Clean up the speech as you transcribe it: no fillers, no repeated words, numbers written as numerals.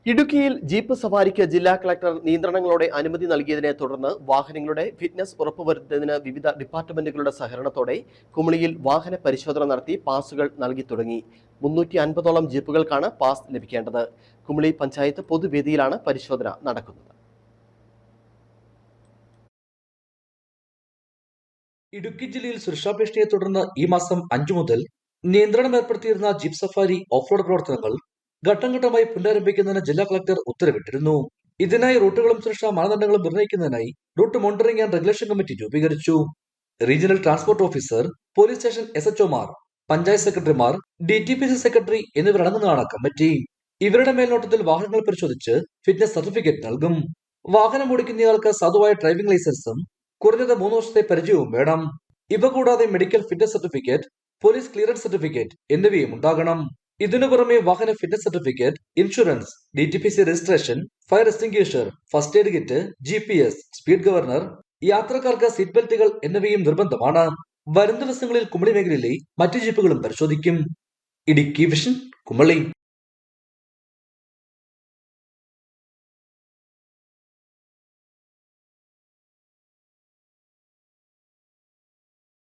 ഇടുക്കിയിൽ ജീപ്പ് സവാരിക്ക് ജില്ലാ കളക്ടർ നിയന്ത്രണങ്ങളോടെ അനുമതി നൽകിയതിനെ തുടർന്ന് വാഹനങ്ങളുടെ ഫിറ്റ്നസ് ഉറപ്പുവരുത്തുന്നതിന് വിവിധ ഡിപ്പാർട്ട്മെന്റുകളുടെ സഹകരണത്തോടെ കുമളിയിൽ വാഹന പരിശോധന നടത്തി പാസുകൾ നൽകി തുടങ്ങി. 350ഓളം ജീപ്പുകൾക്കാണ് പാസ് ലഭിക്കേണ്ടത്. കുമളി പഞ്ചായത്ത് പൊതുവേദിയിലാണ് പരിശോധന നടക്കുന്നത്. ഇടുക്കി ജില്ലയിൽ സുരക്ഷാഭീഷണിയെ തുടർന്ന് ഈ മാസം 5 മുതൽ നിയന്ത്രണം ഏർപ്പെടുത്തിയിരുന്ന ജീപ്പ് സഫാരി ഓഫ് റോഡ് പ്രവർത്തനങ്ങൾ ഘട്ടം ഘട്ടമായി പുനരാരംഭിക്കുന്നതിന് ജില്ലാ കളക്ടർ ഉത്തരവിട്ടിരുന്നു. ഇതിനായി റൂട്ടുകളും സുരക്ഷാ മാനദണ്ഡങ്ങളും നിർണ്ണയിക്കുന്നതിനായി route monitoring and regulation committee രൂപീകരിച്ചു. Regional transport officer, police station SHOമാർ, പഞ്ചായത്ത് സെക്രട്ടറിമാർ, DTPC സെക്രട്ടറി എന്നിവരടങ്ങുന്നതാണ് കമ്മിറ്റി. ഇവരുടെ മേൽനോട്ടത്തിൽ വാഹനങ്ങൾ പരിശോധിച്ച് ഫിറ്റ്നസ് സർട്ടിഫിക്കറ്റ് നൽകും. വാഹനം ഓടിക്കുന്നയാൾക്ക് സാധുവായ ഡ്രൈവിംഗ് ലൈസൻസും കുറഞ്ഞത് 3 വർഷത്തെ പരിചയവും വേണം. ഇവ കൂടാതെ medical fitness certificate, police clearance certificate എന്നിവയും ഉണ്ടാകണം. ഇതിനു പുറമെ വാഹന fitness certificate, insurance, DTPC registration, fire extinguisher, first aid kit, GPS, speed governor, യാത്രക്കാർക്ക് സീറ്റ് ബെൽറ്റുകൾ എന്നിവയും നിർബന്ധമാണ്. വരും ദിവസങ്ങളിൽ കുമളി മേഖലയിലെ മറ്റു ജീപ്പുകളും പരിശോധിക്കും. ഇടുക്കി വിഷൻ, കുമളി.